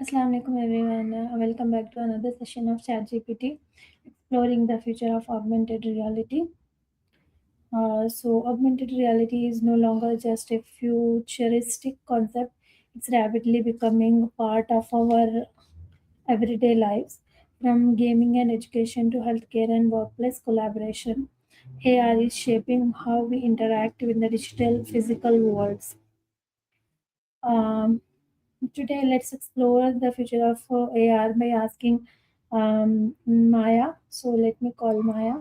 Assalamu alaikum everyone. Welcome back to another session of ChatGPT, exploring the future of augmented reality. Augmented reality is no longer just a futuristic concept; it's rapidly becoming part of our everyday lives, from gaming and education to healthcare and workplace collaboration. AR is shaping how we interact with the digital physical worlds. Um, Today, let's explore the future of AR by asking Maya. So, let me call Maya.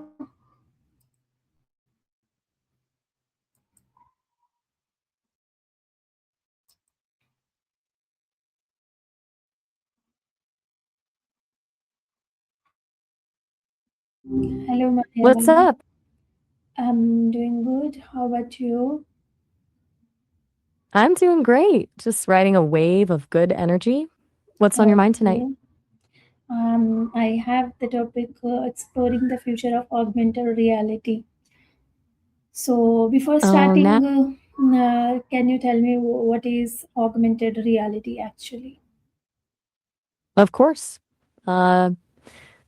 Hello, Maya. What's up? I'm doing good. How about you? I'm doing great. Just riding a wave of good energy. What's on your mind tonight? Okay. I have the topic exploring the future of augmented reality. So, before Oh, now, starting, can you tell me what is augmented reality actually? of course. Uh,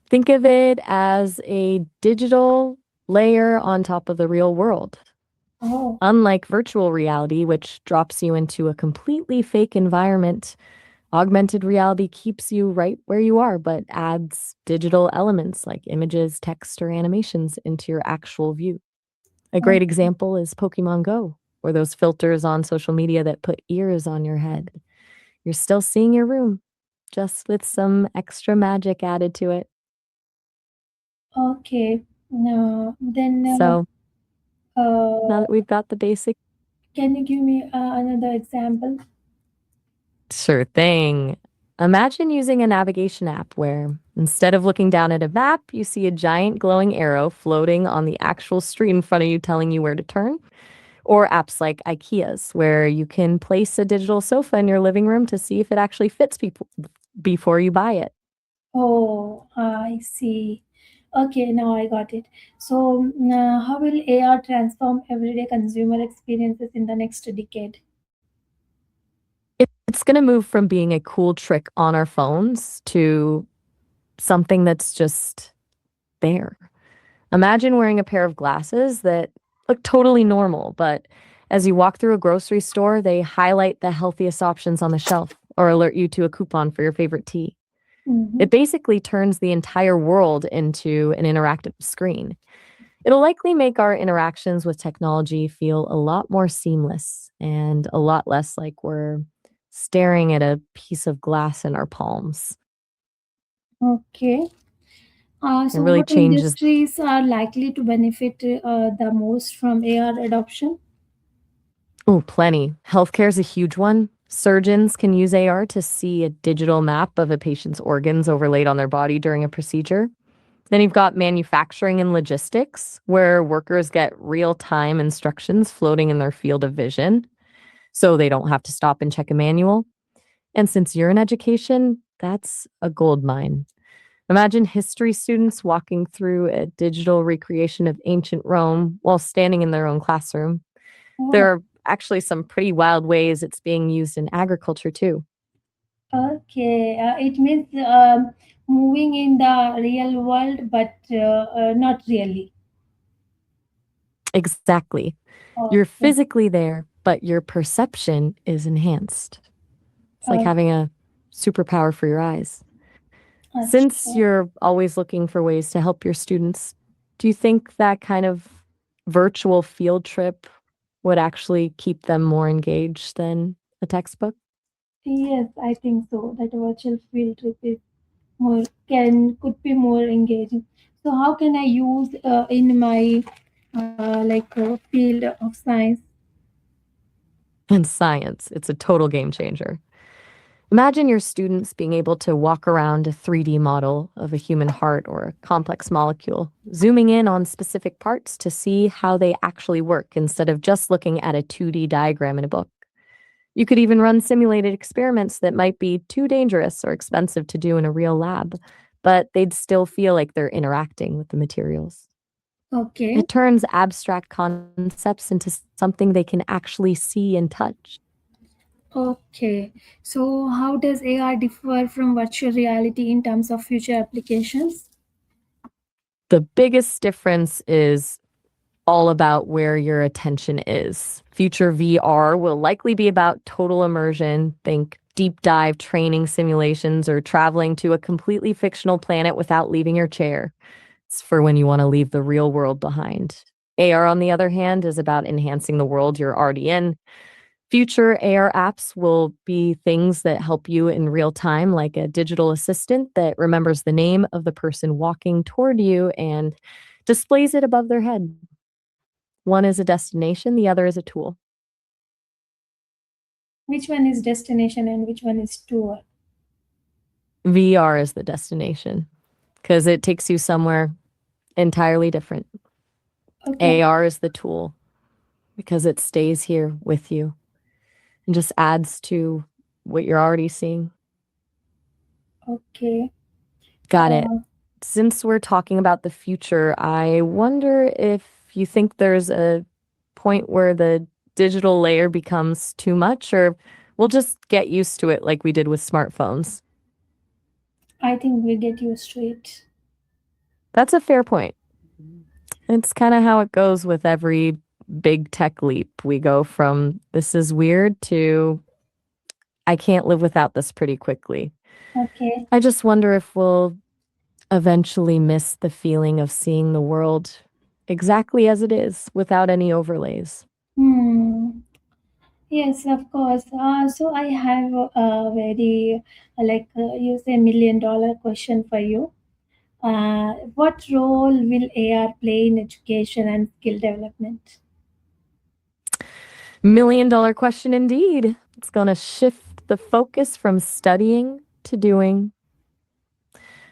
think of it as a digital layer on top of the real world. Oh, Unlike virtual reality, which drops you into a completely fake environment, augmented reality keeps you right where you are, but adds digital elements like images, text, or animations into your actual view. A great okay. example is Pokemon Go, or those filters on social media that put ears on your head. You're still seeing your room, just with some extra magic added to it. Okay. No, then So now uh, that we've got the basic, can you give me another example? sure thing. Imagine using a navigation app where instead of looking down at a map, you see a giant glowing arrow floating on the actual street in front of you telling you where to turn. Or apps like IKEA's, where you can place a digital sofa in your living room to see if it actually fits people before you buy it. Oh, I see. Okay, now I got it. So, how will AR transform everyday consumer experiences in the next decade? It's going to move from being a cool trick on our phones to something that's just there. Imagine wearing a pair of glasses that look totally normal, but as you walk through a grocery store, they highlight the healthiest options on the shelf or alert you to a coupon for your favorite tea. Mm-hmm. It basically turns the entire world into an interactive screen. It'll likely make our interactions with technology feel a lot more seamless and a lot less like we're staring at a piece of glass in our palms. Okay. It So, really what changes. industries are likely to benefit the most from AR adoption? Oh, plenty. Healthcare is a huge one. Surgeons can use AR to see a digital map of a patient's organs overlaid on their body during a procedure. Then you've got manufacturing and logistics, where workers get real time instructions floating in their field of vision so they don't have to stop and check a manual. And since you're in education, that's a gold mine. Imagine history students walking through a digital recreation of ancient Rome while standing in their own classroom. There Oh, are actually some pretty wild ways it's being used in agriculture too. okay. It means moving in the real world, but not really. Exactly. You're Okay. physically there, but your perception is enhanced. It's like Okay. having a superpower for your eyes. Since Achha. you're always looking for ways to help your students, do you think that kind of virtual field trip would actually keep them more engaged than a textbook? Yes, I think so. That virtual field trip is more can could be more engaging. So how can I use in my field of science? In science, it's a total game changer. Imagine your students being able to walk around a 3D model of a human heart or a complex molecule, zooming in on specific parts to see how they actually work instead of just looking at a 2D diagram in a book. You could even run simulated experiments that might be too dangerous or expensive to do in a real lab, but they'd still feel like they're interacting with the materials. Okay. It turns abstract concepts into something they can actually see and touch. Okay. So, how does AR differ from virtual reality in terms of future applications? The biggest difference is all about where your attention is. Future VR will likely be about total immersion, think deep dive training simulations or traveling to a completely fictional planet without leaving your chair. It's for when you want to leave the real world behind. AR, on the other hand, is about enhancing the world you're already in. Future AR apps will be things that help you in real time, like a digital assistant that remembers the name of the person walking toward you and displays it above their head. One is a destination, the other is a tool. Which one is destination and which one is tour? VR is the destination because it takes you somewhere entirely different. Okay. AR is the tool because it stays here with you and just adds to what you're already seeing. Okay. Got it. Uh, Since we're talking about the future, I wonder if you think there's a point where the digital layer becomes too much, or we'll just get used to it like we did with smartphones. I think we get used to it. That's a fair point. It's kind of how it goes with every big tech leap. We go from this is weird to I can't live without this pretty quickly. Okay. I just wonder if we'll eventually miss the feeling of seeing the world exactly as it is without any overlays. Hmm. Yes, of course. So I have a very you say $1 million question for you. What role will AR play in education and skill development? $1 million question indeed. It's going to shift the focus from studying to doing.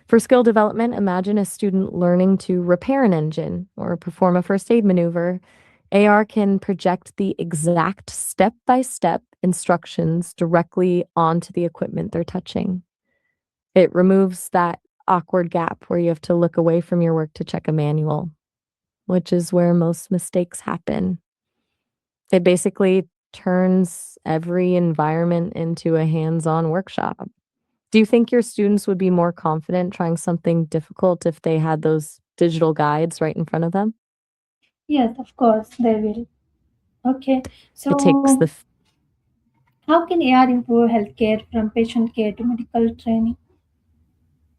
For skill development, imagine a student learning to repair an engine or perform a first aid maneuver. AR can project the exact step by step instructions directly onto the equipment they're touching. It removes that awkward gap where you have to look away from your work to check a manual, which is where most mistakes happen. It basically turns every environment into a hands on workshop. Do you think your students would be more confident trying something difficult if they had those digital guides right in front of them? Yes, of course, they will. Okay. It takes So, how can AR improve healthcare from patient care to medical training?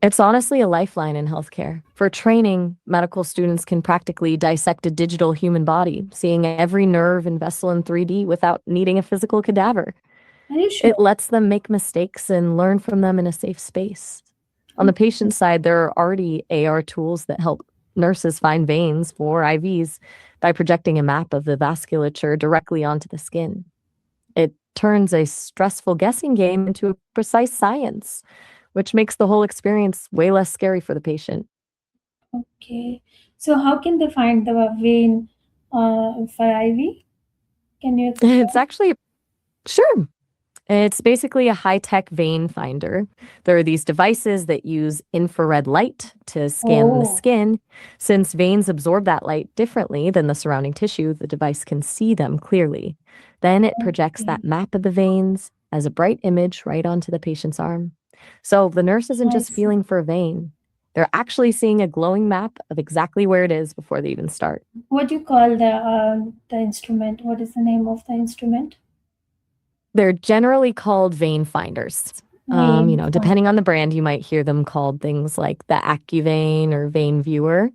it's honestly a lifeline in healthcare. For training, medical students can practically dissect a digital human body, seeing every nerve and vessel in 3D without needing a physical cadaver. Are you It sure? lets them make mistakes and learn from them in a safe space. On the patient side, there are already AR tools that help nurses find veins for IVs by projecting a map of the vasculature directly onto the skin. It turns a stressful guessing game into a precise science, which makes the whole experience way less scary for the patient. Okay. So, how can they find the vein for IV? Can you It's explain? actually, sure. It's basically a high tech vein finder. There are these devices that use infrared light to scan the Oh, skin. Since veins absorb that light differently than the surrounding tissue, the device can see them clearly. Then it projects okay. that map of the veins as a bright image right onto the patient's arm. So the nurse isn't I just see. feeling for a vein, they're actually seeing a glowing map of exactly where it is before they even start. What do you call the instrument? What is the name of the instrument? They're generally called vein finders. Vein find. Depending on the brand, you might hear them called things like the AccuVein or Vein Viewer.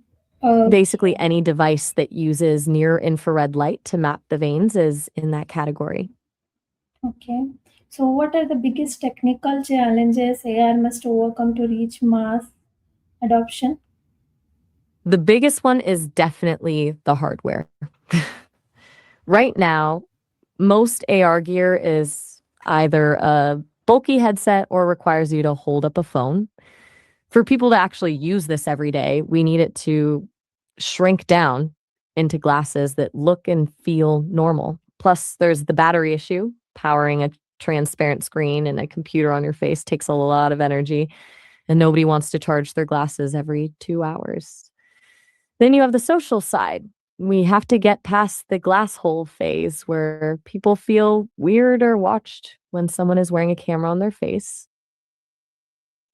Basically, Okay. any device that uses near infrared light to map the veins is in that category. Okay. So, what are the biggest technical challenges AR must overcome to reach mass adoption? The biggest one is definitely the hardware. Right now, most AR gear is either a bulky headset or requires you to hold up a phone. For people to actually use this every day, we need it to shrink down into glasses that look and feel normal. Plus, there's the battery issue. Powering a transparent screen and a computer on your face takes a lot of energy, and nobody wants to charge their glasses every 2 hours. Then you have the social side. We have to get past the glass hole phase where people feel weird or watched when someone is wearing a camera on their face.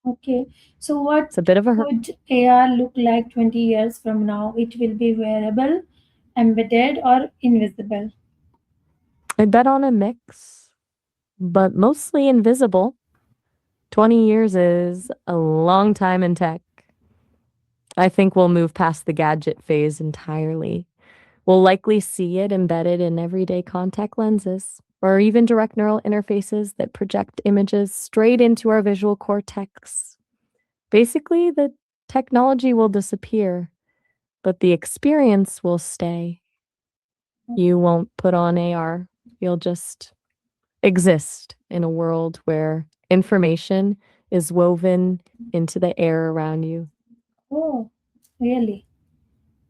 Okay, so what It's a bit of a would AR look like 20 years from now? It will be wearable, embedded, or invisible? I bet on a mix, but mostly invisible. 20 years is a long time in tech. I think we'll move past the gadget phase entirely. We'll likely see it embedded in everyday contact lenses or even direct neural interfaces that project images straight into our visual cortex. Basically, the technology will disappear, but the experience will stay. You won't put on AR, you'll just exist in a world where information is woven into the air around you. Oh, really?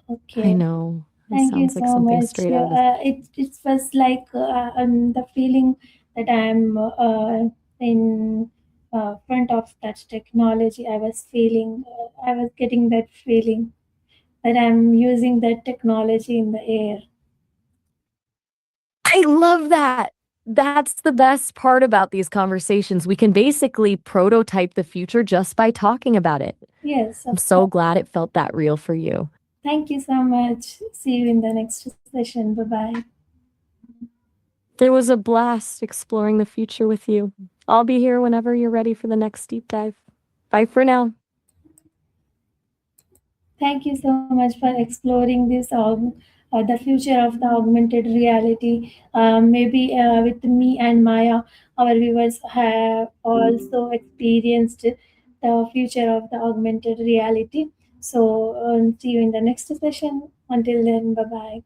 I Okay. know. This Thank you sounds like so something much. straight out of It was like the feeling that I'm in front of that technology. I was feeling, I was getting that feeling that I'm using that technology in the air. I love that. That's the best part about these conversations. We can basically prototype the future just by talking about it. Yes, I'm of so course. glad it felt that real for you. Thank you so much. See you in the next session. Bye bye. It was a blast exploring the future with you. I'll be here whenever you're ready for the next deep dive. Bye for now. Thank you so much for exploring the future of the augmented reality. Maybe with me and Maya, our viewers have also experienced the future of the augmented reality. So, see you in the next session. Until then, bye bye.